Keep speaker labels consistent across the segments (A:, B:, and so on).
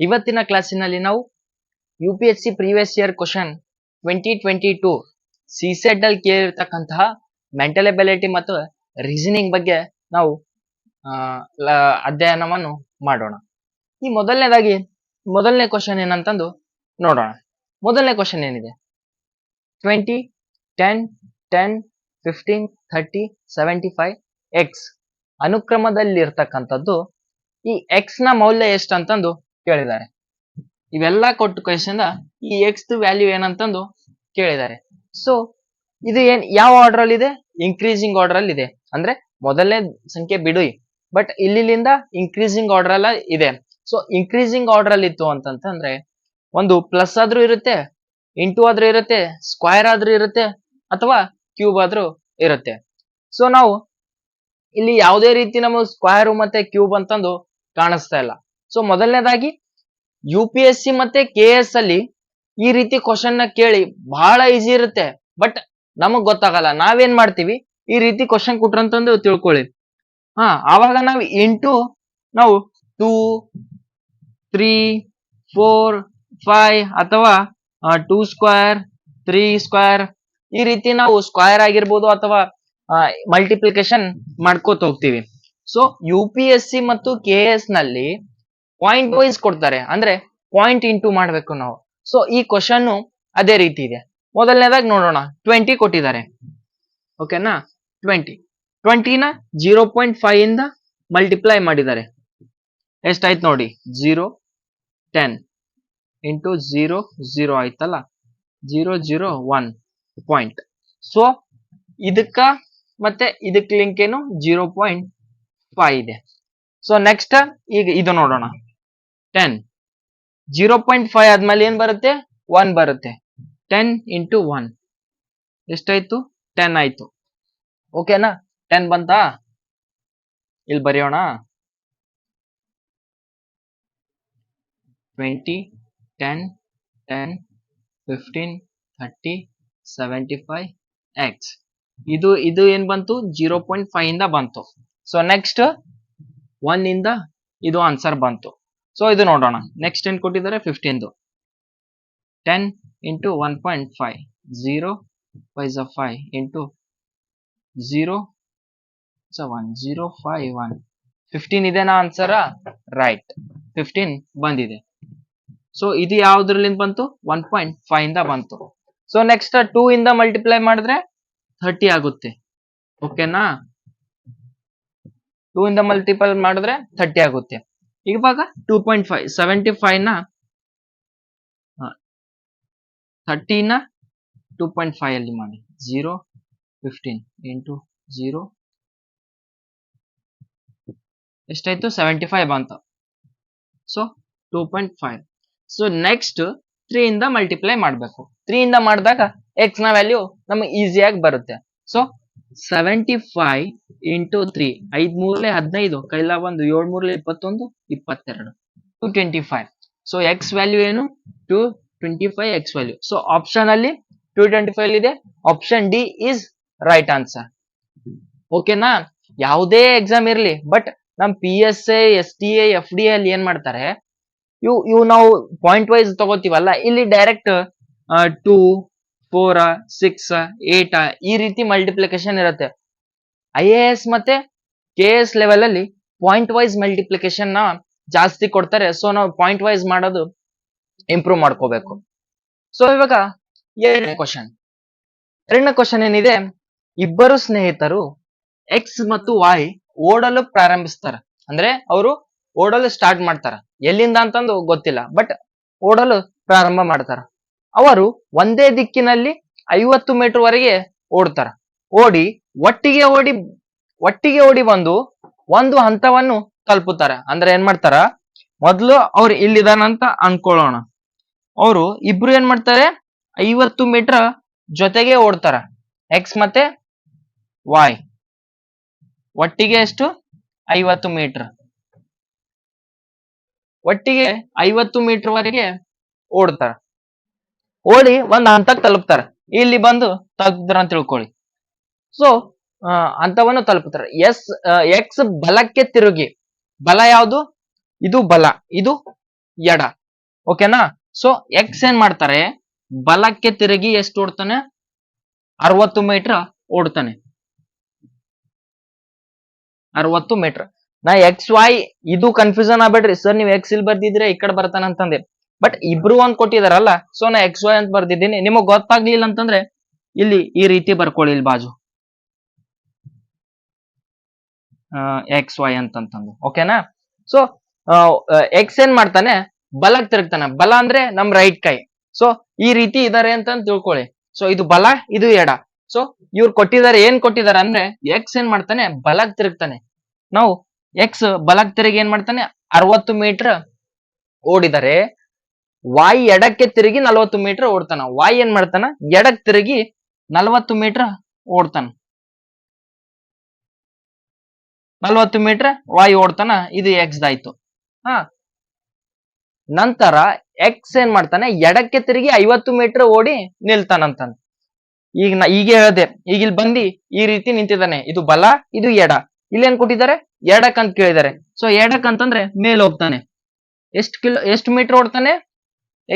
A: ಇವತ್ತಿನ ಕ್ಲಾಸಿನಲ್ಲಿ ನಾವು UPSC previous year question 2022 CSET ಅಲ್ಲಿ ಕೇಳಿರ್ತಕ್ಕಂತಹ ಮೆಂಟಲ್ ಎಬಿಲಿಟಿ ಮತ್ತು ರೀಸನಿಂಗ್ ಬಗ್ಗೆ ನಾವು ಅಧ್ಯಯನವನ್ನು ಮಾಡೋಣ. ಈ ಮೊದಲನೇ ಕ್ವಶನ್ ಏನಂತಂದು ನೋಡೋಣ. ಮೊದಲನೇ ಕ್ವಶನ್ ಏನಿದೆ? 20, 10, 10, 15, 30, 75 x ಅನುಕ್ರಮದಲ್ಲಿ ಇರ್ತಕ್ಕಂಥದ್ದು. ಈ ಎಕ್ಸ್ ನ ಮೌಲ್ಯ ಎಷ್ಟಂತಂದು ಕೇಳಿದ್ದಾರೆ. ಇವೆಲ್ಲ ಕೊಟ್ಟು ಕ್ವಶನ್ ಈ ಎಕ್ಸ್ ವ್ಯಾಲ್ಯೂ ಏನಂತಂದು ಕೇಳಿದ್ದಾರೆ. ಸೊ ಇದು ಯಾವ ಆರ್ಡರ್ ಅಲ್ಲಿ ಇದೆ? ಇನ್ಕ್ರೀಸಿಂಗ್ ಆರ್ಡರ್ ಅಲ್ಲಿ ಇದೆ. ಅಂದ್ರೆ ಮೊದಲನೇ ಸಂಖ್ಯೆ ಬಿಡುಯಿ, ಬಟ್ ಇಲ್ಲಿಂದ ಇನ್ಕ್ರೀಸಿಂಗ್ ಆರ್ಡರ್ ಅಲ್ಲ ಇದೆ. ಸೊ ಇನ್ಕ್ರೀಸಿಂಗ್ ಆರ್ಡರ್ ಅಲ್ಲಿ ಇತ್ತು ಅಂತಂದ್ರೆ ಒಂದು ಪ್ಲಸ್ ಆದ್ರೂ ಇರುತ್ತೆ, ಇಂಟು ಆದ್ರೂ ಇರುತ್ತೆ, ಸ್ಕ್ವೈರ್ ಆದ್ರೂ ಇರುತ್ತೆ, ಅಥವಾ ಕ್ಯೂಬ್ ಆದ್ರೂ ಇರುತ್ತೆ. ಸೊ ನಾವು ಇಲ್ಲಿ ಯಾವುದೇ ರೀತಿ ನಮಗೆ ಸ್ಕ್ವೈರ್ ಮತ್ತೆ ಕ್ಯೂಬ್ ಅಂತಂದು ಕಾಣಿಸ್ತಾ ಇಲ್ಲ. ಸೊ ಮೊದಲನೇದಾಗಿ UPSC ಮತ್ತೆ KS ಅಲ್ಲಿ ಈ ರೀತಿ ಕ್ವಶನ್ ನ ಕೇಳಿ ಬಹಳ ಈಸಿ ಇರುತ್ತೆ, ಬಟ್ ನಮಗ್ ಗೊತ್ತಾಗಲ್ಲ. ನಾವೇನ್ ಮಾಡ್ತೀವಿ, ಈ ರೀತಿ ಕ್ವಶನ್ ಕೊಟ್ರಂತಂದು ತಿಳ್ಕೊಳ್ಳಿ. ಆವಾಗ ನಾವು ನಾವು 2, 3, 4, 5 ಅಥವಾ 2 ಸ್ಕ್ವೇರ್ 3 ಸ್ಕ್ವೇರ್ ಈ ರೀತಿ ನಾವು ಸ್ಕ್ವೇರ್ ಆಗಿರ್ಬೋದು ಅಥವಾ ಮಲ್ಟಿಪ್ಲಿಕೇಶನ್ ಮಾಡ್ಕೋತ ಹೋಗ್ತೀವಿ. ಸೊ UPSC ಮತ್ತು KS ನಲ್ಲಿ ಪಾಯಿಂಟ್ ವೈಸ್ ಕೊಡ್ತಾರೆ, ಅಂದ್ರೆ ಪಾಯಿಂಟ್ ಇಂಟು ಮಾಡ್ಬೇಕು ನಾವು. ಸೊ ಈ ಕ್ವಶನ್ ಅದೇ ರೀತಿ ಇದೆ. ಮೊದಲನೇದಾಗಿ ನೋಡೋಣ. 20 ಕೊಟ್ಟಿದ್ದಾರೆ, ಓಕೆನಾ? 20ನ 0.5 ಇಂದ ಮಲ್ಟಿಪ್ಲೈ ಮಾಡಿದ್ದಾರೆ. ಎಷ್ಟಾಯ್ತು ನೋಡಿ? 0, 10 ಇಂಟು 0, 0 ಆಯ್ತಲ್ಲ, 0, 0, 1 ಪಾಯಿಂಟ್. ಸೊ ಇದಕ್ಕ ಮತ್ತೆ ಇದಕ್ ಲಿಂಕ್ ಏನು? 0.5 ಇದೆ. ಸೊ ನೆಕ್ಸ್ಟ್ ಈಗ ಇದು ನೋಡೋಣ. 10 0.5 ಆದ್ಮೇಲೆ ಏನ್ ಬರುತ್ತೆ? 1 ಬರುತ್ತೆ. 10 ಇಂಟು 1 ಎಷ್ಟಾಯ್ತು? 10 ಆಯ್ತು. ಓಕೆನಾ? 10 ಬಂತಾ? ಇಲ್ಲಿ ಬರೆಯೋಣ. 20, 10, 10, 15, 30, 75 x. ಇದು ಏನ್ ಬಂತು? 0.5 ಇಂದ ಬಂತು. ಸೊ ನೆಕ್ಸ್ಟ್ 1 ಇಂದ ಇದು ಆನ್ಸರ್ ಬಂತು. ಸೊ ಇದು ನೋಡೋಣ. ನೆಕ್ಸ್ಟ್ ಏನ್ ಕೊಟ್ಟಿದ್ದಾರೆ? 15. 10 ಇಂಟು 1.5, 0 5 5 ಇಂಟು 0 1, 0 5 1. 15 ಇದೆನಾ ಆನ್ಸರ್? ರೈಟ್, 15 ಬಂದಿದೆ. ಸೊ ಇದು ಯಾವ್ದ್ರಲ್ಲಿಂದ ಬಂತು? 1.5 ಇಂದ ಬಂತು. ಸೊ ನೆಕ್ಸ್ಟ್ 2 ಇಂದ ಮಲ್ಟಿಪ್ಲೈ ಮಾಡಿದ್ರೆ 30 ಆಗುತ್ತೆ. ಓಕೆನಾ? 2 ಇಂದ ಮಲ್ಟಿಪಲ್ ಮಾಡಿದ್ರೆ 30 ಆಗುತ್ತೆ. ಇವಾಗ 2.5 75 ನ 30 ನ 2.5 ಅಲ್ಲಿ ಮಾಡಿ. 0 15 ಇಂಟು 0 ಎಷ್ಟಾಯ್ತು? 75 ಬಂತು. ಸೊ 2.5. ಸೊ ನೆಕ್ಸ್ಟ್ 3 ಇಂದ ಮಲ್ಟಿಪ್ಲೈ ಮಾಡಬೇಕು. 3 ಇಂದ ಮಾಡಿದಾಗ ಎಕ್ಸ್ ನ ವ್ಯಾಲ್ಯೂ ನಮಗೆ ಈಸಿಯಾಗಿ ಬರುತ್ತೆ. ಸೊ 75 ಇಂಟು 3, 5 ಮೂರ್ಲೆ 15, ಕೈಲ 1, 7 ಮೂರ್ಲೆ 21, 22, 225. ಸೊ ಎಕ್ಸ್ ವ್ಯಾಲ್ಯೂ ಏನು? 225 ಎಕ್ಸ್ ವ್ಯಾಲ್ಯೂ. ಸೊ ಆಪ್ಷನ್ ಅಲ್ಲಿ 225 ಇದೆ. Option D is right answer. ಓಕೆನಾ? ಯಾವುದೇ ಎಕ್ಸಾಮ್ ಇರ್ಲಿ, ಬಟ್ ನಮ್ PSA, STA, FDA ಅಲ್ಲಿ ಏನ್ ಮಾಡ್ತಾರೆ, ಇವು ನಾವು ಪಾಯಿಂಟ್ ವೈಸ್ ತಗೋತೀವಲ್ಲ, ಇಲ್ಲಿ ಡೈರೆಕ್ಟ್ 2, 4, 6, 8 ಈ ರೀತಿ ಮಲ್ಟಿಪ್ಲಿಕೇಶನ್ ಇರುತ್ತೆ. IAS ಮತ್ತೆ KS ಲೆವೆಲ್ ಅಲ್ಲಿ ಪಾಯಿಂಟ್ ವೈಸ್ ಮಲ್ಟಿಪ್ಲಿಕೇಶನ್ ನ ಜಾಸ್ತಿ ಕೊಡ್ತಾರೆ. ಸೊ ನಾವು ಪಾಯಿಂಟ್ ವೈಸ್ ಮಾಡೋದು ಇಂಪ್ರೂವ್ ಮಾಡ್ಕೋಬೇಕು. ಸೊ ಇವಾಗ ಎರಡನೇ ಕ್ವಶನ್ ಏನಿದೆ? ಇಬ್ಬರು ಸ್ನೇಹಿತರು X ಮತ್ತು Y ಓಡಲು ಪ್ರಾರಂಭಿಸ್ತಾರೆ. ಅಂದ್ರೆ ಅವರು ಓಡಲು ಸ್ಟಾರ್ಟ್ ಮಾಡ್ತಾರ. ಎಲ್ಲಿಂದ ಅಂತಂದು ಗೊತ್ತಿಲ್ಲ, ಬಟ್ ಓಡಲು ಪ್ರಾರಂಭ ಮಾಡ್ತಾರ. ಅವರು ಒಂದೇ ದಿಕ್ಕಿನಲ್ಲಿ 50 ಮೀಟರ್ ವರೆಗೆ ಓಡ್ತಾರ. ಒಟ್ಟಿಗೆ ಓಡಿ ಬಂದು ಒಂದು ಹಂತವನ್ನು ತಲುಪುತ್ತಾರೆ. ಅಂದ್ರೆ ಏನ್ ಮಾಡ್ತಾರ? ಮೊದ್ಲು ಅವ್ರು ಇಲ್ಲಿದಾನಂತ ಅನ್ಕೊಳ್ಳೋಣ. ಅವರು ಇಬ್ರು ಏನ್ ಮಾಡ್ತಾರೆ? 50 ಮೀಟರ್ ಜೊತೆಗೆ ಓಡ್ತಾರ. ಎಕ್ಸ್ ಮತ್ತೆ Y ಒಟ್ಟಿಗೆ ಎಷ್ಟು? 50 ಮೀಟರ್. ಒಟ್ಟಿಗೆ 50 ಮೀಟರ್ ವರೆಗೆ ಓಡ್ತಾರ. ಓಡಿ ಒಂದ್ ಹಂತಕ್ಕೆ ತಲುಪ್ತಾರ. ಇಲ್ಲಿ ಬಂದು ತಲುಪಿದ್ರ ಅಂತ ತಿಳ್ಕೊಳ್ಳಿ. ಸೊ ಹಂತವನ್ನು ತಲುಪುತ್ತಾರೆ. ಎಕ್ಸ್ ಬಲಕ್ಕೆ ತಿರುಗಿ. ಬಲ ಯಾವುದು? ಇದು ಬಲ, ಇದು ಎಡ. ಓಕೆನಾ? ಸೊ ಎಕ್ಸ್ ಏನ್ ಮಾಡ್ತಾರೆ, ಬಲಕ್ಕೆ ತಿರುಗಿ ಎಷ್ಟು ಓಡ್ತಾನೆ, 60 ಮೀಟರ್ ಓಡ್ತಾನೆ. 60 ಮೀಟರ್. ನಾ ಎಕ್ಸ್ ವೈ ಇದು ಕನ್ಫ್ಯೂಷನ್ ಆಗ್ಬೇಡ್ರಿ ಸರ್, ನೀವು ಎಕ್ಸ್ ಇಲ್ಲಿ ಬರ್ದಿದ್ರೆ ಈ ಕಡೆ ಬರ್ತಾನ ಅಂತಂದೆ. ಬಟ್ ಇಬ್ರು ಒಂದ್ ಕೊಟ್ಟಿದಾರಲ್ಲ, ಸೊ ನಾ ಎಕ್ಸ್ ವೈ ಅಂತ ಬರ್ದಿದ್ದೀನಿ. ನಿಮಗ್ ಗೊತ್ತಾಗ್ಲಿಲ್ಲ ಅಂತಂದ್ರೆ ಇಲ್ಲಿ ಈ ರೀತಿ ಬರ್ಕೊಳ್ಳಿ, ಇಲ್ಲಿ ಬಾಜು ಎಕ್ಸ್ ವೈ ಅಂತಂದು. ಓಕೆನಾ? ಸೊ ಎಕ್ಸ್ ಏನ್ ಮಾಡ್ತಾನೆ, ಬಲಕ್ ತಿರುಗ್ತಾನೆ. ಬಲ ಅಂದ್ರೆ ನಮ್ ರೈಟ್ ಕೈ. ಸೊ ಈ ರೀತಿ ಇದಾರೆ ಅಂತ ತಿಳ್ಕೊಳ್ಳಿ. ಸೊ ಇದು ಬಲ, ಇದು ಎಡ. ಸೊ ಇವ್ರು ಕೊಟ್ಟಿದ್ದಾರೆ, ಏನ್ ಕೊಟ್ಟಿದ್ದಾರೆ ಅಂದ್ರೆ ಎಕ್ಸ್ ಏನ್ ಮಾಡ್ತಾನೆ, ಬಲಕ್ ತಿರುಗ್ತಾನೆ. ನಾವು ಎಕ್ಸ್ ಬಲಕ್ ತಿರುಗಿ ಏನ್ ಮಾಡ್ತಾನೆ, 60 ಮೀಟರ್ ಓಡಿದರೆ ವಾಯ್ ಎಡಕ್ಕೆ ತಿರುಗಿ 40 ಮೀಟರ್ ಓಡ್ತಾನ. ವಾಯ್ ಏನ್ ಮಾಡ್ತಾನ, ಎಡಕ್ ತಿರುಗಿ 40 ಮೀಟರ್ ಓಡ್ತಾನ. 40 ಮೀಟರ್ ವಾಯ್ ಓಡ್ತಾನ. ಇದು ಎಕ್ಸ್ ಆಯ್ತು. ಹಾ, ನಂತರ ಎಕ್ಸ್ ಏನ್ ಮಾಡ್ತಾನೆ, ಎಡಕ್ಕೆ ತಿರುಗಿ 50 ಮೀಟರ್ ಓಡಿ ನಿಲ್ತಾನಂತಾನ. ಈಗ ಹೇಳ್ದೆ, ಈಗ ಇಲ್ಲಿ ಬಂದಿ ಈ ರೀತಿ ನಿಂತಿದ್ದಾನೆ. ಇದು ಬಲ, ಇದು ಎಡ. ಇಲ್ಲಿ ಏನ್ ಕೊಟ್ಟಿದ್ದಾರೆ, ಎಡಕ್ ಅಂತ ಕೇಳಿದ್ದಾರೆ. ಸೊ ಎಡಕ್ ಅಂತಂದ್ರೆ ಮೇಲ್ ಹೋಗ್ತಾನೆ. ಎಷ್ಟು ಮೀಟರ್ ಓಡ್ತಾನೆ,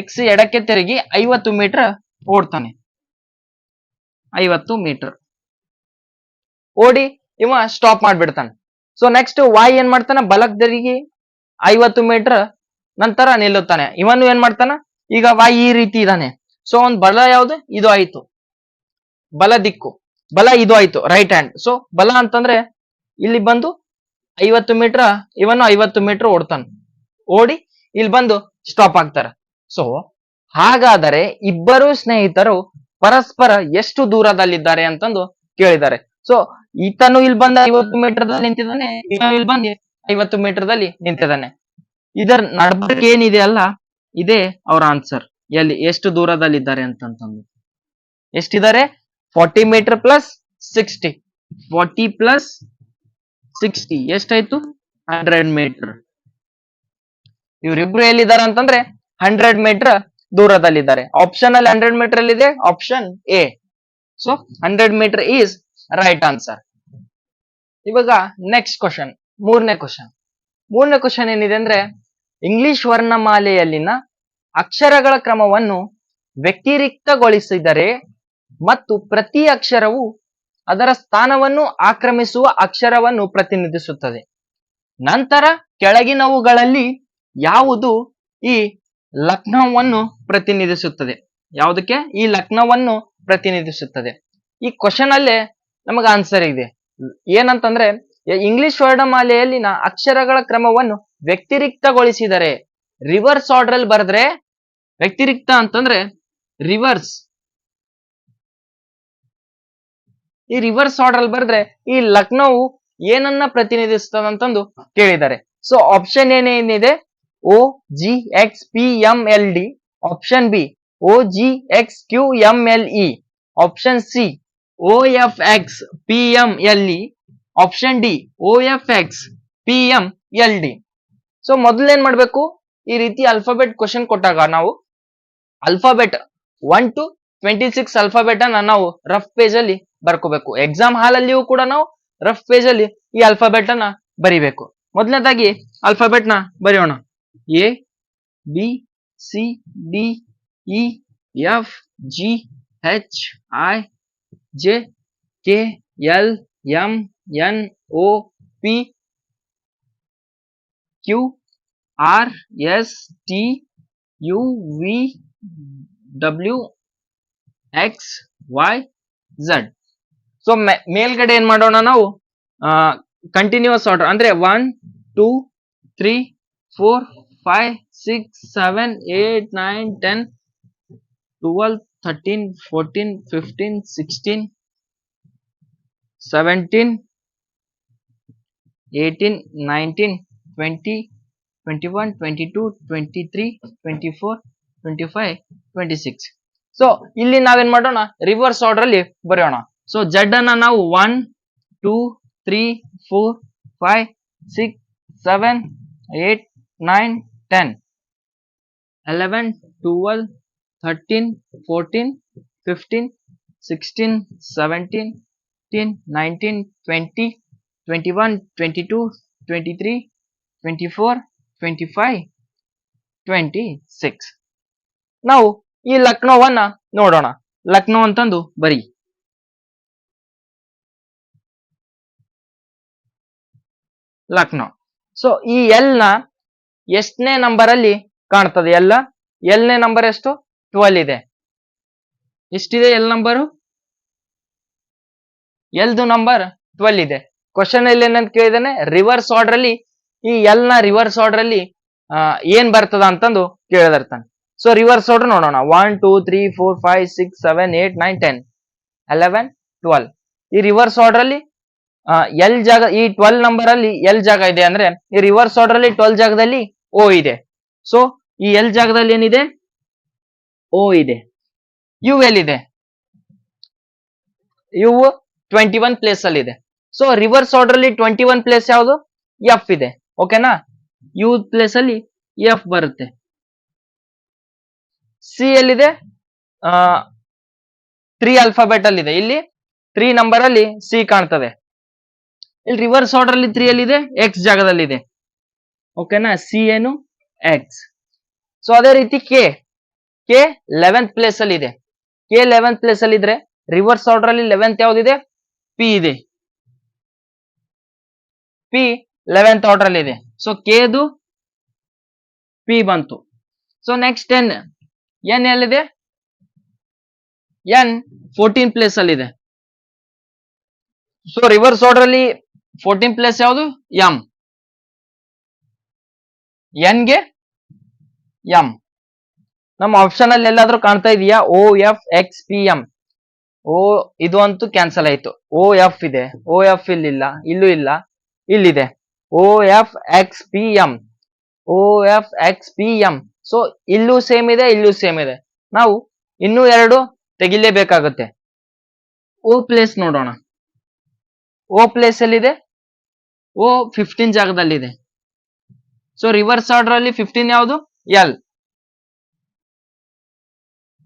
A: ಎಕ್ಸ್ ಎಡಕ್ಕೆ ತಿರುಗಿ 50 ಮೀಟರ್ ಓಡ್ತಾನೆ. 50 ಮೀಟರ್ ಓಡಿ ಇವ ಸ್ಟಾಪ್ ಮಾಡ್ಬಿಡ್ತಾನೆ. ಸೊ ನೆಕ್ಸ್ಟ್ ವಾಯ್ ಏನ್ ಮಾಡ್ತಾನ, ಬಲಕ್ ತಿರುಗಿ 50 ಮೀಟರ್ ನಂತರ ನಿಲ್ಲುತ್ತಾನೆ. ಇವನು ಏನ್ ಮಾಡ್ತಾನ, ಈಗ ವಾಯ್ ಈ ರೀತಿ ಇದ್ದಾನೆ. ಸೊ ಒಂದ್ ಬಲ ಯಾವ್ದು, ಇದು ಆಯ್ತು ಬಲ ದಿಕ್ಕು. ಬಲ ಇದು ಆಯ್ತು ರೈಟ್ ಹ್ಯಾಂಡ್. ಸೊ ಬಲ ಅಂತಂದ್ರೆ ಇಲ್ಲಿ ಬಂದು 50 ಮೀಟರ್, ಇವನು 50 ಮೀಟರ್ ಓಡ್ತಾನೆ. ಓಡಿ ಇಲ್ಲಿ ಬಂದು ಸ್ಟಾಪ್ ಆಗ್ತಾರೆ. ಸೊ ಹಾಗಾದರೆ ಇಬ್ಬರು ಸ್ನೇಹಿತರು ಪರಸ್ಪರ ಎಷ್ಟು ದೂರದಲ್ಲಿದ್ದಾರೆ ಅಂತಂದು ಕೇಳಿದ್ದಾರೆ. ಸೊ ಈತನು ಇಲ್ಲಿ ಬಂದ 50 ಮೀಟರ್ ದಲ್ಲಿ ನಿಂತಿದ್ದಾನೆ, ಇಲ್ಲಿ ಬಂದು 50 ಮೀಟರ್ ದಲ್ಲಿ ನಿಂತಿದ್ದಾನೆ. ಇದರ ನಡಬರ್ಕ್ ಏನಿದೆ ಅಲ್ಲ, ಇದೇ ಅವ್ರ ಆನ್ಸರ್. ಎಲ್ಲಿ ಎಷ್ಟು ದೂರದಲ್ಲಿದ್ದಾರೆ ಅಂತಂದು. ಎಷ್ಟಿದ್ದಾರೆ, 40 ಮೀಟರ್ ಪ್ಲಸ್ 60. 40 ಪ್ಲಸ್ 60 ಎಷ್ಟಾಯ್ತು, 100 ಮೀಟರ್. ಇವರಿಬ್ರು ಎಲ್ಲಿದ್ದಾರೆ ಅಂತಂದ್ರೆ 100 ಮೀಟರ್ ದೂರದಲ್ಲಿದ್ದಾರೆ. ಆಪ್ಷನ್ ಅಲ್ಲಿ 100 ಮೀಟರ್ ಅಲ್ಲಿ ಇದೆ, option A. So 100 metre is right answer. ಇವಾಗ ನೆಕ್ಸ್ಟ್ ಕ್ವಶನ್, ಮೂರನೇ ಕ್ವಶನ್ ಏನಿದೆ ಅಂದ್ರೆ, ಇಂಗ್ಲಿಷ್ ವರ್ಣಮಾಲೆಯಲ್ಲಿನ ಅಕ್ಷರಗಳ ಕ್ರಮವನ್ನು ವ್ಯತಿರಿಕ್ತಗೊಳಿಸಿದರೆ ಮತ್ತು ಪ್ರತಿ ಅಕ್ಷರವು ಅದರ ಸ್ಥಾನವನ್ನು ಆಕ್ರಮಿಸುವ ಅಕ್ಷರವನ್ನು ಪ್ರತಿನಿಧಿಸುತ್ತದೆ. ನಂತರ ಕೆಳಗಿನವುಗಳಲ್ಲಿ ಯಾವುದು ಈ ಲಗ್ನವನ್ನು ಪ್ರತಿನಿಧಿಸುತ್ತದೆ? ಯಾವುದಕ್ಕೆ ಈ ಲಗ್ನವನ್ನು ಪ್ರತಿನಿಧಿಸುತ್ತದೆ? ಈ ಕ್ವಶನ್ ಅಲ್ಲೇ ನಮಗೆ ಆನ್ಸರ್ ಇದೆ. ಏನಂತಂದ್ರೆ, ಇಂಗ್ಲಿಷ್ ವರ್ಣಮಾಲೆಯಲ್ಲಿನ ಅಕ್ಷರಗಳ ಕ್ರಮವನ್ನು ವ್ಯತಿರಿಕ್ತಗೊಳಿಸಿದರೆ, ರಿವರ್ಸ್ ಆರ್ಡರ್ ಅಲ್ಲಿ ಬರೆದ್ರೆ, ವ್ಯತಿರಿಕ್ತ ಅಂತಂದ್ರೆ ರಿವರ್ಸ್, ಈ ರಿವರ್ಸ್ ಆರ್ಡರ್ ಅಲ್ಲಿ ಬರೆದ್ರೆ ಈ ಲಗ್ನವು ಏನನ್ನ ಪ್ರತಿನಿಧಿಸ್ತದಂತಂದು ಕೇಳಿದ್ದಾರೆ. ಸೊ ಆಪ್ಷನ್ ಏನೇನಿದೆ, O G X P M L D, option B O G X Q M L E, option C O F X P M L E, option D O F X P M L D. So ಮೊದಲೇನ್ ಮಾಡ್ಬೇಕು, ಈ ರೀತಿ alphabet question ಕೊಟ್ಟಾಗ ನಾವು alphabet 1 to 26 alphabet ಅನ್ನ ನಾವು rough page ಅಲ್ಲಿ ಬರ್ಕೋಬೇಕು. Exam hall ಅಲ್ಲಿಯೂ ಕೂಡ ನಾವು ರಫ್ ಪೇಜ್ ಅಲ್ಲಿ ಈ ಅಲ್ಫಾಬೆಟ್ ಅನ್ನ ಬರಿಬೇಕು. ಮೊದಲನೇದಾಗಿ ಅಲ್ಫಾಬೆಟ್ ನ ಬರೆಯೋಣ. A B C D E F G H I J K L M N O P Q R S T U V W X Y Z. So ಮೇಲ್ಗಡೆ ಏನ್ ಮಾಡೋಣ ನಾವು, ಕಂಟಿನ್ಯೂಸ್ ಆರ್ಡರ್ ಅಂದ್ರೆ 1 2 3 4 5 6 7 8 9 10 12 13 14 15 16 17 18 19 20 21 22 23 24 25 26. ಸೊ ಇಲ್ಲಿ ನಾವೇನ್ ಮಾಡೋಣ, ರಿವರ್ಸ್ ಆರ್ಡರ್ ಅಲ್ಲಿ ಬರೆಯೋಣ. ಸೊ ಜಡ್ ಅನ್ನ ನಾವು 1 2 3 4 5 6 7 8 9 10 11 12 13 14 15 16 17 18 19 20 21 22 23 24 25 26. ನಾವು ಈ ಲಕ್ನೋವನ್ನ ನೋಡೋಣ. ಲಕ್ನೋ ಅಂತಂದು ಬರೀ. ಲಕ್ನೋ. ಸೊ ಈ ಎಲ್ ನ ಎಷ್ಟನೇ ನಂಬರ್ ಅಲ್ಲಿ ಕಾಣ್ತದೆ? ಎಲ್ ನೇ ನಂಬರ್ ಎಷ್ಟು? 12 ಇದೆ. ಎಷ್ಟಿದೆ ಎಲ್ ನಂಬರು? ಎಲ್ದು ನಂಬರ್ 12 ಇದೆ. ಕ್ವಶನ್ ಅಲ್ಲಿ ಏನಂತ ಕೇಳಿದಾನೆ, ರಿವರ್ಸ್ ಆರ್ಡರ್ ಅಲ್ಲಿ ಈ ಎಲ್ ನ ರಿವರ್ಸ್ ಆರ್ಡರ್ ಅಲ್ಲಿ ಏನ್ ಬರ್ತದ ಅಂತಂದು ಕೇಳಿದಿರ್ತಾನೆ. ಸೊ ರಿವರ್ಸ್ ಆರ್ಡರ್ ನೋಡೋಣ. 1 2 3 4 5 6 7 8 9 10 11 12. ಈ ರಿವರ್ಸ್ ಆರ್ಡರ್ ಅಲ್ಲಿ ಎಲ್ ಜಾಗ, ಈ 12 ನಂಬರ್ ಅಲ್ಲಿ ಎಲ್ ಜಾಗ ಇದೆ ಅಂದ್ರೆ ಈ ರಿವರ್ಸ್ ಆರ್ಡರ್ ಅಲ್ಲಿ 12 ಜಾಗದಲ್ಲಿ ಓ ಇದೆ. ಸೊ ಈ ಎಲ್ ಜಾಗದಲ್ಲಿ ಏನಿದೆ? ಓ ಇದೆ. ಯು ಎಲ್ಲಿದೆ? ಯು 21 ಪ್ಲೇಸ್ ಅಲ್ಲಿ ಇದೆ. ಸೊ ರಿವರ್ಸ್ ಆರ್ಡರ್ ಅಲ್ಲಿ 21 ಪ್ಲೇಸ್ ಯಾವುದು? ಎಫ್ ಇದೆ. ಓಕೆನಾ? ಯು ಪ್ಲೇಸ್ ಅಲ್ಲಿ ಎಫ್ ಬರುತ್ತೆ. ಸಿ ಎಲ್ಲಿದೆ? 3 ಆಲ್ಫಾಬೆಟ್ ಅಲ್ಲಿ ಇದೆ. ಇಲ್ಲಿ 3 ನಂಬರ್ ಅಲ್ಲಿ ಸಿ ಕಾಣ್ತದೆ. ಇಲ್ಲಿ ರಿವರ್ಸ್ ಆರ್ಡರ್ ಅಲ್ಲಿ 3 ಅಲ್ಲಿ ಇದೆ, ಎಕ್ಸ್ ಜಾಗದಲ್ಲಿ ಇದೆ. ಓಕೆನಾ? ಸಿ ಏನು? ಎಕ್ಸ್. ಸೊ ಅದೇ ರೀತಿ ಕೆ 11th ಪ್ಲೇಸ್ ಅಲ್ಲಿ ಇದೆ. ಕೆ 11th ಪ್ಲೇಸ್ ಅಲ್ಲಿ ಇದ್ರೆ ರಿವರ್ಸ್ ಆರ್ಡರ್ ಅಲ್ಲಿ 11th ಯಾವ್ದಿದೆ? ಪಿ ಇದೆ. ಪಿ 11th ಆರ್ಡರ್ ಅಲ್ಲಿ ಇದೆ. ಸೊ ಕೆದು ಪಿ ಬಂತು. ಸೊ ನೆಕ್ಸ್ಟ್ ಎನ್ ಎಲ್ಲಿದೆ? ಎನ್ 14 ಪ್ಲೇಸ್ ಅಲ್ಲಿ ಇದೆ. ಸೊ ರಿವರ್ಸ್ ಆರ್ಡರ್ ಅಲ್ಲಿ 14 ಪ್ಲೇಸ್ ಯಾವುದು? ಎಂ. ಎನ್ ಗೆ ಎಂ. ನಮ್ಮ ಆಪ್ಷನ್ ಅಲ್ಲಿ ಎಲ್ಲಾದ್ರೂ ಕಾಣ್ತಾ ಇದೆಯಾ? O F X P M. ಓ ಇದು ಅಂತೂ ಕ್ಯಾನ್ಸಲ್ ಆಯ್ತು. ಓ ಎಫ್ ಇದೆ. ಓ ಎಫ್ ಇಲ್ಲಿಲ್ಲ, ಇಲ್ಲೂ ಇಲ್ಲ, ಇಲ್ಲಿದೆ. O F X P M. O F X P M. So ಇಲ್ಲೂ ಸೇಮ್ ಇದೆ, ಇಲ್ಲೂ ಸೇಮ್ ಇದೆ. ನಾವು ಇನ್ನೂ ಎರಡು ತೆಗಿಲೇಬೇಕಾಗುತ್ತೆ. ಓ ಪ್ಲೇಸ್ ನೋಡೋಣ. ಓ ಪ್ಲೇಸ್ ಎಲ್ಲಿದೆ? ಓ 15 ಜಾಗದಲ್ಲಿದೆ. ಸೊ ರಿವರ್ಸ್ ಆರ್ಡರ್ ಅಲ್ಲಿ 15 ಯಾವುದು? ಎಲ್.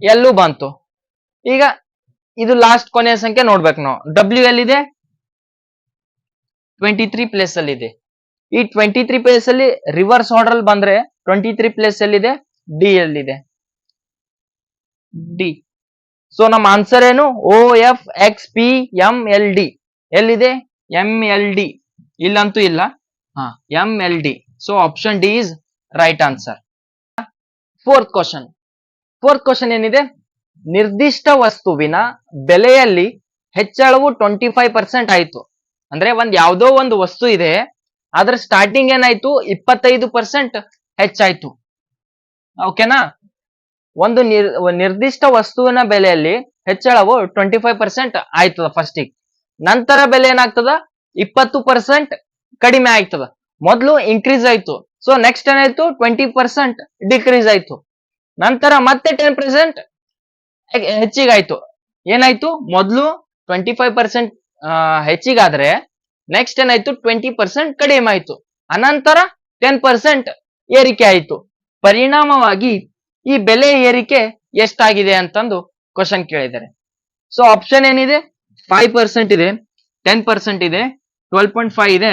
A: ಎಲ್ಲೂ ಬಂತು. ಈಗ ಇದು ಲಾಸ್ಟ್ ಕೊನೆಯ ಸಂಖ್ಯೆ ನೋಡ್ಬೇಕು ನಾವು. ಡಬ್ಲ್ಯೂ ಎಲ್ಲಿದೆ? 23 ಪ್ಲೇಸ್ ಅಲ್ಲಿ ಇದೆ. ಈ 23 ಪ್ಲೇಸ್ ಅಲ್ಲಿ ರಿವರ್ಸ್ ಆರ್ಡರ್ ಅಲ್ಲಿ ಬಂದ್ರೆ 23 ಪ್ಲೇಸ್ ಎಲ್ಲಿದೆ? ಡಿ ಎಲ್ಲಿದೆ? ಡಿ. ಸೊ ನಮ್ಮ ಆನ್ಸರ್ ಏನು? O F X P M L D. ಎಲ್ಲಿದೆ? M L D. ಇಲ್ಲಂತೂ ಇಲ್ಲ. M L D. So option D is right answer. Fourth question ಏನಿದೆ? ನಿರ್ದಿಷ್ಟ ವಸ್ತುವಿನ ಬೆಲೆಯಲ್ಲಿ ಹೆಚ್ಚಳವು 25% ಆಯ್ತು. ಅಂದ್ರೆ ಯಾವುದೋ ಒಂದು ವಸ್ತು ಇದೆ, ಆದ್ರೆ ಸ್ಟಾರ್ಟಿಂಗ್ ಏನಾಯ್ತು? 25% ಹೆಚ್ಚಾಯ್ತು. ಓಕೆನಾ? ಒಂದು ನಿರ್ದಿಷ್ಟ ವಸ್ತುವಿನ ಬೆಲೆಯಲ್ಲಿ ಹೆಚ್ಚಳವು 25% ಆಯ್ತದ ಫಸ್ಟಿಗೆ. ನಂತರ ಬೆಲೆ ಏನಾಗ್ತದ? 20% ಕಡಿಮೆ ಆಗ್ತದ. ಮೊದಲು ಇನ್ಕ್ರೀಸ್ ಆಯ್ತು. ಸೊ ನೆಕ್ಸ್ಟ್ ಏನಾಯ್ತು? 20% ಡಿಕ್ರೀಸ್ ಆಯ್ತು. ನಂತರ ಮತ್ತೆ 10% ಹೆಚ್ಚಿಗಾಯ್ತು. ಏನಾಯ್ತು? ಮೊದಲು 25% ಹೆಚ್ಚಿಗಾದ್ರೆ ನೆಕ್ಸ್ಟ್ ಏನಾಯ್ತು? 20% ಕಡಿಮೆ ಆಯ್ತು. ಅನಂತರ 10% ಏರಿಕೆ ಆಯ್ತು. ಪರಿಣಾಮವಾಗಿ ಈ ಬೆಲೆ ಏರಿಕೆ ಎಷ್ಟಾಗಿದೆ ಅಂತಂದು ಕ್ವಶನ್ ಕೇಳಿದ್ದಾರೆ. ಸೊ ಆಪ್ಷನ್ ಏನಿದೆ? 5% ಇದೆ, 10% ಇದೆ, 12.5 ಇದೆ,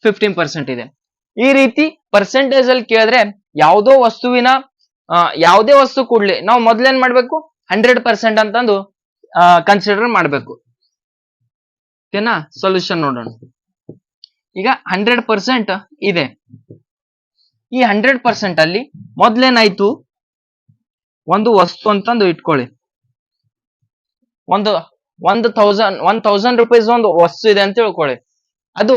A: 15% ಇದೆ. ಈ ರೀತಿ ಪರ್ಸೆಂಟೇಜ್ ಅಲ್ಲಿ ಕೇಳಿದ್ರೆ ಯಾವುದೇ ವಸ್ತು ಕೂಡ್ಲಿ ನಾವು ಮೊದ್ಲೇನ್ ಮಾಡ್ಬೇಕು? 100% ಅಂತಂದು ಕನ್ಸಿಡರ್ ಮಾಡ್ಬೇಕು. ಓಕೆನಾ? ಸೊಲ್ಯೂಷನ್ ನೋಡೋಣ. ಈಗ 100% ಇದೆ. ಈ 100% ಅಲ್ಲಿ ಮೊದ್ಲೇನಾಯ್ತು? ಒಂದು ವಸ್ತು ಅಂತಂದು ಇಟ್ಕೊಳ್ಳಿ. 1000 ರೂಪೀಸ್ ಒಂದು ವಸ್ತು ಇದೆ ಅಂತ ತಿಳ್ಕೊಳ್ಳಿ. ಅದು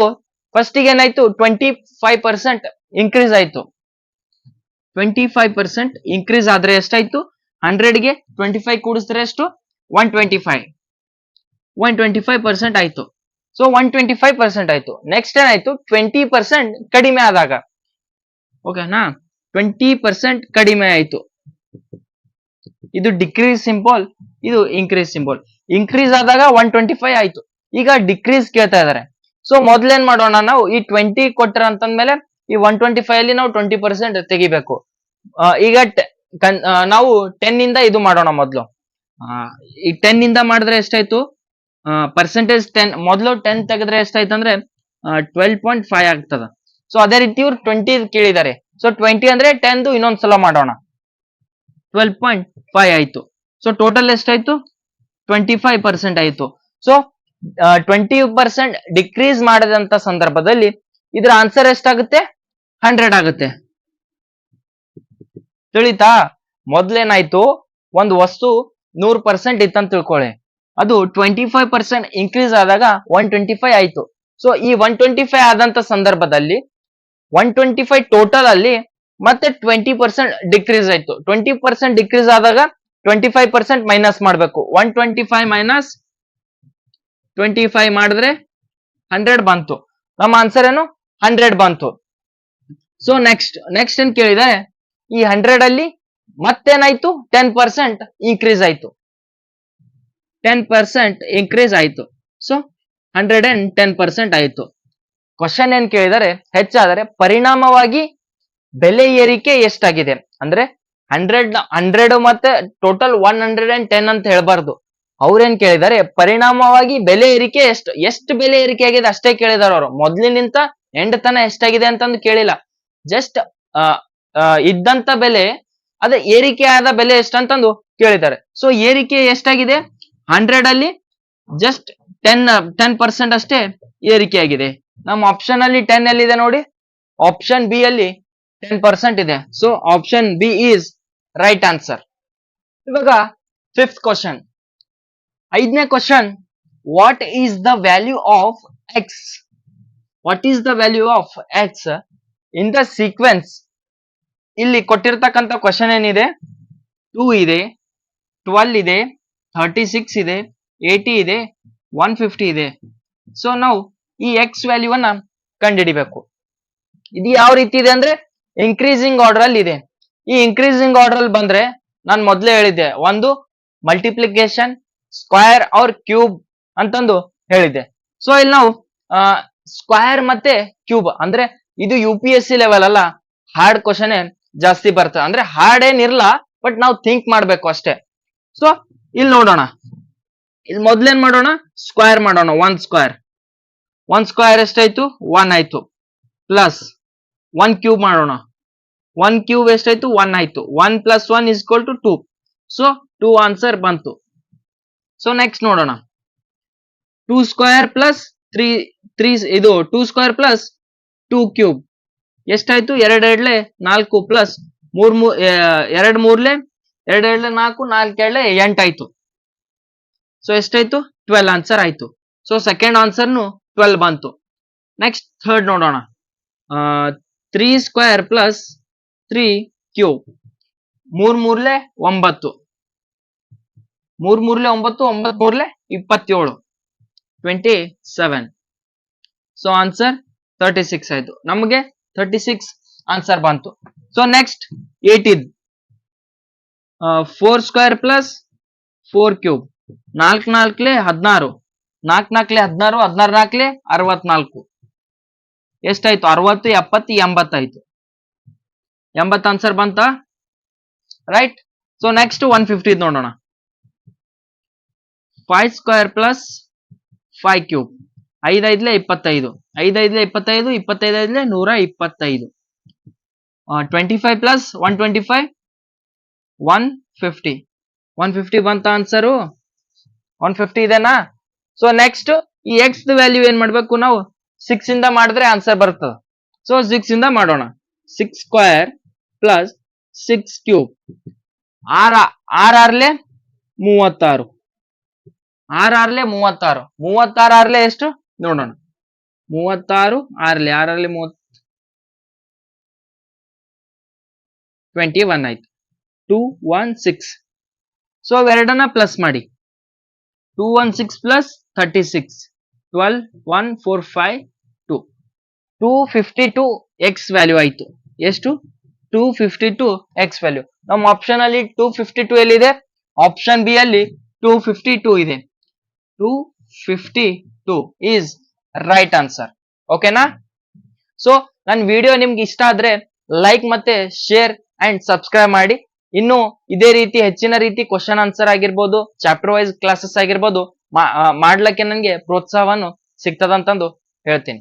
A: ಫಸ್ಟ್ ಗೆ ಏನಾಯ್ತು? 25% ಇನ್ಕ್ರೀಸ್ ಆಯ್ತು. 25% ಇನ್ಕ್ರೀಸ್ ಆದ್ರೆ ಎಷ್ಟಾಯ್ತು? 100ಗೆ 25 ಕೂಡಿಸಿದ್ರೆ ಎಷ್ಟು? 125% ಆಯ್ತು. ಸೊ 125% ಆಯ್ತು. ನೆಕ್ಸ್ಟ್ ಏನಾಯ್ತು? 20% ಕಡಿಮೆ ಆದಾಗ, ಓಕೆನಾ? 20% ಕಡಿಮೆ ಆಯ್ತು. ಇದು ಡಿಕ್ರೀಸ್ ಸಿಂಬಲ್, ಇದು ಇನ್ಕ್ರೀಸ್ ಸಿಂಬಲ್. ಇನ್ಕ್ರೀಸ್ ಆದಾಗ 125 ಆಯ್ತು. ಈಗ ಡಿಕ್ರೀಸ್ ಕೇಳ್ತಾ ಇದಾರೆ. ಸೊ ಮೊದ್ಲೇನ್ ಮಾಡೋಣ? ನಾವು ಈ 20 ಕೊಟ್ರ ಅಂತಂದ್ಮೇಲೆ ಈ 125 ಅಲ್ಲಿ ನಾವು 20% ತೆಗಿಬೇಕು. ಈಗ ನಾವು 10 ಇಂದ ಇದು ಮಾಡೋಣ ಮೊದ್ಲು. ಈ 10 ಇಂದ ಮಾಡಿದ್ರೆ ಎಷ್ಟಾಯ್ತು? ಪರ್ಸೆಂಟೇಜ್ 10 ಮೊದಲು 10 ತೆಗೆದ್ರೆ ಎಷ್ಟಾಯ್ತು ಅಂದ್ರೆ 12.5 ಆಗ್ತದ. ಸೊ ಅದೇ ರೀತಿ ಇವ್ರು 20 ಕೇಳಿದ್ದಾರೆ. ಸೊ 20 ಅಂದ್ರೆ 10 ಇನ್ನೊಂದ್ಸಲ ಮಾಡೋಣ. 12.5 ಆಯ್ತು. ಸೊ ಟೋಟಲ್ ಎಷ್ಟಾಯ್ತು? 25% ಆಯ್ತು. ಸೊ 20% ಡಿಕ್ರೀಸ್ ಮಾಡಿದಂತ ಸಂದರ್ಭದಲ್ಲಿ ಇದ್ರ ಆನ್ಸರ್ ಎಷ್ಟಾಗುತ್ತೆ? 100 ಆಗುತ್ತೆ. ತಿಳಿತಾ? ಮೊದ್ಲೇನಾಯ್ತು, ಒಂದು ವಸ್ತು 100% ಇತ್ತಂತ ತಿಳ್ಕೊಳ್ಳಿ, ಅದು 25% ಇನ್ಕ್ರೀಸ್ ಆದಾಗ 125 ಆಯ್ತು. ಸೊ ಈ 125 ಆದಂತ ಸಂದರ್ಭದಲ್ಲಿ 125 ಟೋಟಲ್ ಅಲ್ಲಿ ಮತ್ತೆ 20% ಡಿಕ್ರೀಸ್ ಆಯ್ತು. 20% ಡಿಕ್ರೀಸ್ ಆದಾಗ 25% ಮೈನಸ್ ಮಾಡಬೇಕು. 125 ಮೈನಸ್ 25 ಮಾಡಿದ್ರೆ 100 ಬಂತು. ನಮ್ಮ ಆನ್ಸರ್ ಏನು? 100 ಬಂತು. ಸೊ ನೆಕ್ಸ್ಟ್ ಏನ್ ಕೇಳಿದ್ದಾರೆ, ಈ 100 ಅಲ್ಲಿ ಮತ್ತೇನಾಯ್ತು? 10% ಇನ್ಕ್ರೀಸ್ ಆಯ್ತು. 10% ಇನ್ಕ್ರೀಸ್ ಆಯ್ತು. ಸೊ 110% ಆಯ್ತು. ಕ್ವಶನ್ ಏನ್ ಕೇಳಿದರೆ, ಹೆಚ್ಚಾದರೆ ಪರಿಣಾಮವಾಗಿ ಬೆಲೆ ಏರಿಕೆ ಎಷ್ಟಾಗಿದೆ ಅಂದ್ರೆ 100 ಮತ್ತೆ ಟೋಟಲ್ 110 ಅಂತ ಹೇಳ್ಬಾರ್ದು. ಅವ್ರೇನ್ ಕೇಳಿದ್ದಾರೆ, ಪರಿಣಾಮವಾಗಿ ಬೆಲೆ ಏರಿಕೆ ಎಷ್ಟು ಬೆಲೆ ಏರಿಕೆ ಆಗಿದೆ ಅಷ್ಟೇ ಕೇಳಿದಾರೆ ಅವರು. ಮೊದ್ಲಿನಿಂದ ಎಂಡ್ ತನ ಎಷ್ಟಾಗಿದೆ ಅಂತಂದು ಕೇಳಿಲ್ಲ. ಜಸ್ಟ್ ಇದ್ದಂತ ಬೆಲೆ ಅದೇ ಏರಿಕೆ ಆದ ಬೆಲೆ ಎಷ್ಟಂತಂದು ಕೇಳಿದ್ದಾರೆ. ಸೊ ಏರಿಕೆ ಎಷ್ಟಾಗಿದೆ? 100 ಅಲ್ಲಿ ಜಸ್ಟ್ 10% ಅಷ್ಟೇ ಏರಿಕೆ ಆಗಿದೆ. ನಮ್ಮ ಆಪ್ಷನ್ ಅಲ್ಲಿ 10 ಎಲ್ಲಿದೆ ನೋಡಿ? ಆಪ್ಷನ್ ಬಿ ಅಲ್ಲಿ 10% ಇದೆ. So option B is right answer. ಇವಾಗ 5th ಕ್ವಶನ್, 5ನೇ question, what is the value of X? What is the value of X in the sequence? ಇಲ್ಲಿ ಕೊಟ್ಟಿರ್ತಕ್ಕಂಥ ಕ್ವಶನ್ ಏನಿದೆ, 2 ಇದೆ, 12 ಇದೆ, 36 ಇದೆ, 80 ಇದೆ, 150 ಇದೆ. ಸೊ ನಾವು ಈ ಎಕ್ಸ್ ವ್ಯಾಲ್ಯೂವನ್ನ ಕಂಡುಹಿಡಿಬೇಕು. ಇದು ಯಾವ ರೀತಿ ಇದೆ ಅಂದ್ರೆ ಇನ್ಕ್ರೀಸಿಂಗ್ ಆರ್ಡರ್ ಅಲ್ಲಿ ಇದೆ. ಈ ಇನ್ಕ್ರೀಸಿಂಗ್ ಆರ್ಡರ್ ಅಲ್ಲಿ ಬಂದ್ರೆ ನಾನು ಮೊದಲೇ ಹೇಳಿದ್ದೆ, ಒಂದು ಮಲ್ಟಿಪ್ಲಿಕೇಶನ್, ಸ್ಕ್ವೇರ್ ಆರ್ ಕ್ಯೂಬ್ ಅಂತಂದು ಹೇಳಿದ್ದೆ. ಸೊ ಇಲ್ಲಿ ನಾವು ಸ್ಕ್ವೇರ್ ಮತ್ತೆ ಕ್ಯೂಬ್ ಅಂದ್ರೆ ಇದು UPSC ಲೆವೆಲ್ ಅಲ್ಲ, ಹಾರ್ಡ್ ಕ್ವಶನ್ ಜಾಸ್ತಿ ಬರ್ತದೆ. ಅಂದ್ರೆ ಹಾರ್ಡ್ ಏನಿರಲ್ಲ, ಬಟ್ ನಾವು ಥಿಂಕ್ ಮಾಡ್ಬೇಕು ಅಷ್ಟೇ. ಸೊ ಇಲ್ಲಿ ನೋಡೋಣ, ಇಲ್ಲಿ ಮೊದ್ಲೇನ್ ಮಾಡೋಣ, ಸ್ಕ್ವೇರ್ ಮಾಡೋಣ. ಒನ್ ಸ್ಕ್ವೇರ್ ಎಷ್ಟಾಯ್ತು? 1 ಆಯ್ತು. ಪ್ಲಸ್ 1 ಕ್ಯೂಬ್ ಮಾಡೋಣ. 1 ಕ್ಯೂಬ್ ಎಷ್ಟಾಯ್ತು? 1 ಆಯ್ತು. 1 + 1 = 2. ಸೊ 2 ಆನ್ಸರ್ ಬಂತು. ಸೊ ನೆಕ್ಸ್ಟ್ ನೋಡೋಣ, 2 ಸ್ಕ್ವೇರ್ ಪ್ಲಸ್ 3 ಇದು 2 ಸ್ಕ್ವೇರ್ ಪ್ಲಸ್ 2 ಕ್ಯೂಬ್ ಎಷ್ಟಾಯ್ತು? 2 2 4 ಪ್ಲಸ್ 3 2 3 2 2 4 4 2 8 ಆಯ್ತು. ಸೊ ಎಷ್ಟಾಯ್ತು? 12 ಆನ್ಸರ್ ಆಯ್ತು. ಸೊ ಸೆಕೆಂಡ್ ಆನ್ಸರ್ನು 12 ಬಂತು. ನೆಕ್ಸ್ಟ್ ಥರ್ಡ್ ನೋಡೋಣ, 3 square plus 3 cube 3 3 9 3 3 9 9 3 27 27. So answer 36 ಆಯ್ತು. ನಮಗೆ 36 ಆನ್ಸರ್ ಬಂತು. So next 8 4 square plus 4 cube 4 4 16 4 4 16 16 4 64 ಎಷ್ಟಾಯ್ತು? 60 70 80 ಆಯ್ತು. 80 ಆನ್ಸರ್ ಬಂತ, ರೈಟ್? ಸೊ ನೆಕ್ಸ್ಟ್ 150 ನೋಡೋಣ, 5 ಸ್ಕ್ವೇರ್ ಪ್ಲಸ್ 5 ಕ್ಯೂಬ್ 5 5 25 5 5 25 25 5 125 25 ಪ್ಲಸ್ 125 150 150 ಬಂತ ಆನ್ಸರು? 150 ಇದೆನಾ? ಸೊ ನೆಕ್ಸ್ಟ್ ಈ ಎಕ್ಸ್ ವ್ಯಾಲ್ಯೂ ಏನ್ ಮಾಡ್ಬೇಕು ನಾವು? 6 ಇಂದ ಮಾಡಿದ್ರೆ ಆನ್ಸರ್ ಬರ್ತದೆ. ಸೊ 6 ಇಂದ ಮಾಡೋಣ. 6 ಸ್ಕ್ವೇರ್ ಪ್ಲಸ್ 6 ಕ್ಯೂಬ್ 6 6 36 6 36 36 6 ಎಷ್ಟು ನೋಡೋಣ? 36 6 6 21 ಆಯ್ತು. 216. ಸೊ ಎರಡನ್ನ ಪ್ಲಸ್ ಮಾಡಿ, 216 ಪ್ಲಸ್ 36 12 1 4 5 2 252 ಎಕ್ಸ್ ವ್ಯಾಲ್ಯೂ ಆಯ್ತು. ಎಷ್ಟು? 252 ಎಕ್ಸ್ ವ್ಯಾಲ್ಯೂ. ನಮ್ಮ ಆಪ್ಷನ್ ಅಲ್ಲಿ 252 ಎಲ್ಲಿದೆ? ಆಪ್ಷನ್ ಬಿ ಅಲ್ಲಿ 252 ಇದೆ. 252 ಈಸ್ ರೈಟ್ ಆನ್ಸರ್. ಓಕೆನಾ? ಸೊ ನನ್ನ ವಿಡಿಯೋ ನಿಮ್ಗೆ ಇಷ್ಟ ಆದ್ರೆ ಲೈಕ್ ಮತ್ತೆ ಶೇರ್ ಅಂಡ್ ಸಬ್ಸ್ಕ್ರೈಬ್ ಮಾಡಿ. ಇನ್ನು ಇದೇ ರೀತಿ ಹೆಚ್ಚಿನ ರೀತಿ ಕ್ವಶನ್ ಆನ್ಸರ್ ಆಗಿರ್ಬೋದು, ಚಾಪ್ಟರ್ ವೈಸ್ ಕ್ಲಾಸಸ್ ಆಗಿರ್ಬೋದು ಮಾಡ್ಲಿಕ್ಕೆ ನನಗೆ ಪ್ರೋತ್ಸಾಹವನ್ನು ಸಿಗ್ತದಂತಂದು ಹೇಳ್ತೀನಿ.